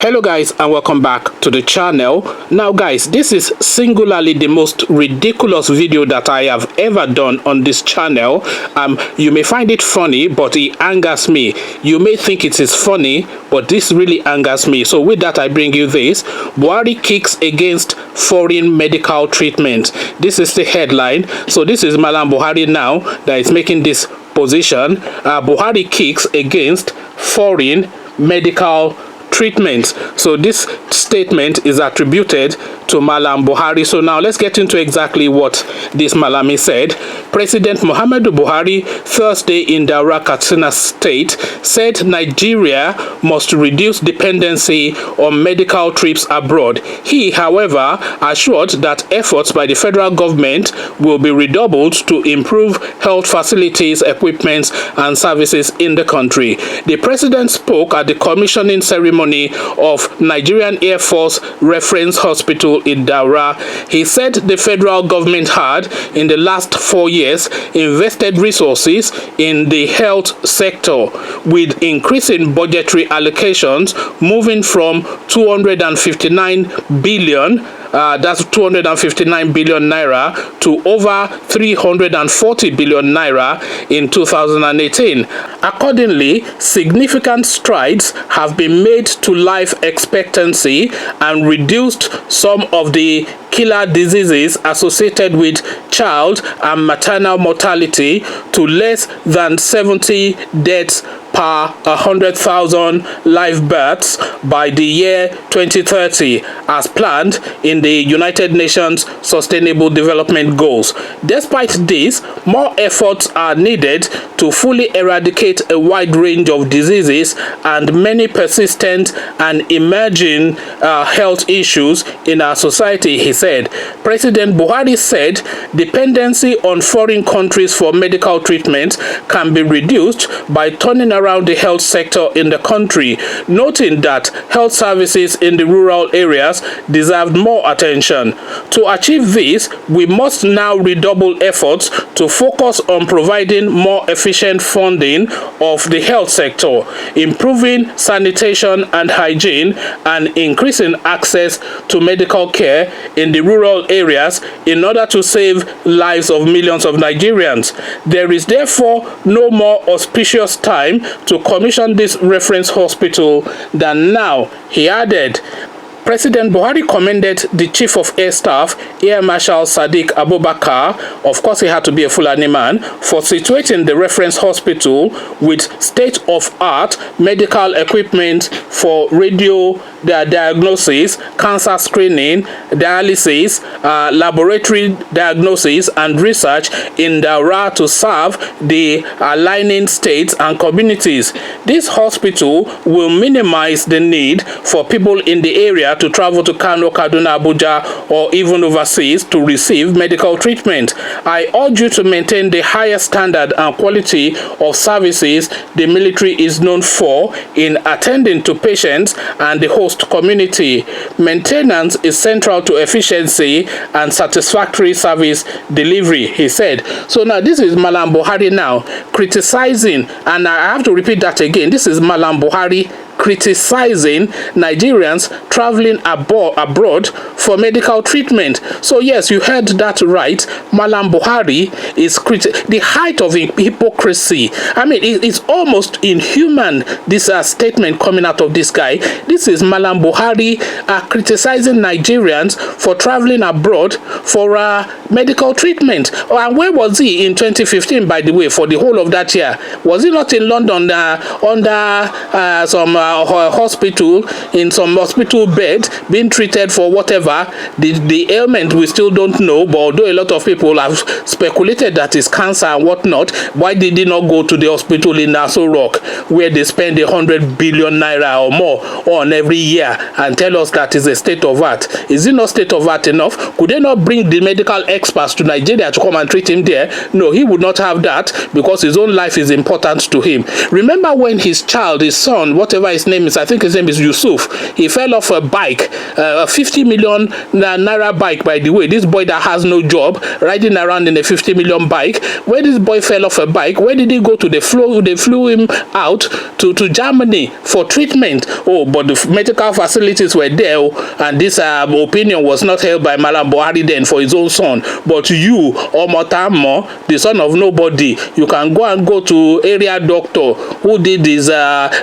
Hello guys, and welcome back to the channel. Now guys, this is singularly the most ridiculous video that I have ever done on this channel. You may find it funny, but it angers me. You may think it is funny, but this really angers me. So with that, I bring you this: Buhari kicks against foreign medical treatment. This is the headline. So this is Malam Buhari now that is making this position. Buhari kicks against foreign medical treatments. So this statement is attributed to Malam Buhari. So now let's get into exactly what this Malami said. President Muhammadu Buhari, Thursday in Daura, Katsina State, said Nigeria must reduce dependency on medical trips abroad. He, however, assured that efforts by the federal government will be redoubled to improve health facilities, equipment, and services in the country. The president spoke at the commissioning ceremony of Nigerian Air Force Reference Hospital in Daura. He said the federal government had, in the last 4 years, invested resources in the health sector, with increasing budgetary allocations moving from 259 billion that's 259 billion naira to over 340 billion naira in 2018. Accordingly, significant strides have been made to life expectancy and reduced some of the killer diseases associated with child and maternal mortality to less than 70 deaths per 100,000 live births by the year 2030, as planned in the United Nations Sustainable Development Goals. Despite this, more efforts are needed to fully eradicate a wide range of diseases and many persistent and emerging health issues in our society, he said. President Buhari said dependency on foreign countries for medical treatment can be reduced by turning around the health sector in the country, noting that health services in the rural areas deserved more attention. To achieve this, we must now redouble efforts to focus on providing more efficient funding of the health sector, improving sanitation and hygiene, and increasing access to medical care in the rural areas in order to save lives of millions of Nigerians. There is therefore no more auspicious time to commission this reference hospital than now, he added. President Buhari commended the Chief of Air Staff, Air Marshal Sadiq Abubakar, of course he had to be a Fulani man, for situating the reference hospital with state-of-art medical equipment for radio diagnosis, cancer screening, dialysis, laboratory diagnosis, and research in Daura to serve the aligning states and communities. This hospital will minimize the need for people in the area to travel to Kano, Kaduna, Abuja, or even overseas to receive medical treatment. I urge you to maintain the highest standard and quality of services the military is known for in attending to patients and the host community. Maintenance is central to efficiency and satisfactory service delivery, he said. So now this is Malam Buhari now criticizing, and I have to repeat that again, this is Malam Buhari criticizing Nigerians traveling abroad for medical treatment. So yes, you heard that right. Malam Buhari is the height of hypocrisy. I mean, it's almost inhuman, this statement coming out of this guy. This is Malam Buhari criticizing Nigerians for traveling abroad for medical treatment. And where was he in 2015, by the way, for the whole of that year? Was he not in London under some hospital, in some hospital bed, being treated for whatever the ailment we still don't know, but although a lot of people have speculated that it's cancer and whatnot, why did he not go to the hospital in Aso Rock, where they spend 100 billion naira or more on every year, and tell us that is a state of art. Is it not state of art enough? Could they not bring the medical experts to Nigeria to come and treat him there? No, he would not have that because his own life is important to him. Remember when his child, his son, whatever his name is, I think his name is Yusuf, he fell off a bike, a 50 million naira bike, by the way. This boy that has no job, riding around in a 50 million bike. When this boy fell off a bike, where did he go to? They flew him out to Germany for treatment. Oh, but the medical facilities were there, and this opinion was not held by Malam Buhari then for his own son. But you, Omotamo, the son of nobody, you can go to area doctor who did this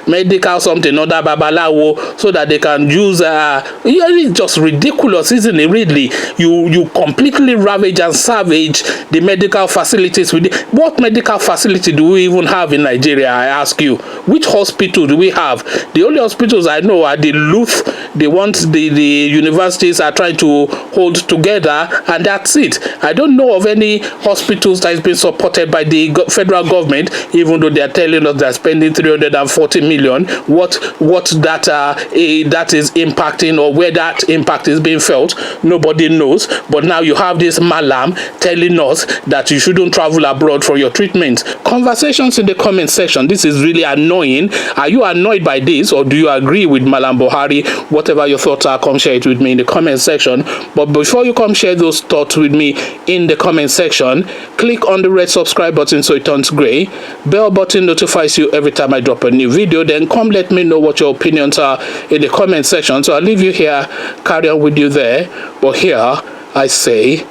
medical something, other babalawo, so that they can use it's just ridiculous, isn't it? Really, you completely ravage and savage the medical facilities. What medical facility do we even have in Nigeria, I ask you? Which hospital do we have? The only hospitals I know are the Luth, the ones the universities are trying to hold together, and that's it. I don't know of any hospitals that has been supported by the federal government, even though they are telling us they're spending 340 million. What that is impacting, or where that impact is being felt, nobody knows. But now you have this Malam telling us that you shouldn't travel abroad for your treatment. Conversations in the comment section. This is really annoying. Are you annoyed by this, or do you agree with Malam Buhari? Whatever your thoughts are, come share it with me in the comment section. But before you come share those thoughts with me in the comment section, click on the red subscribe button so it turns gray. Bell button notifies you every time I drop a new video. Then come let me know what your opinions are in the comment section. So I'll leave you here, carry on with you there. But here I say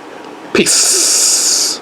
peace.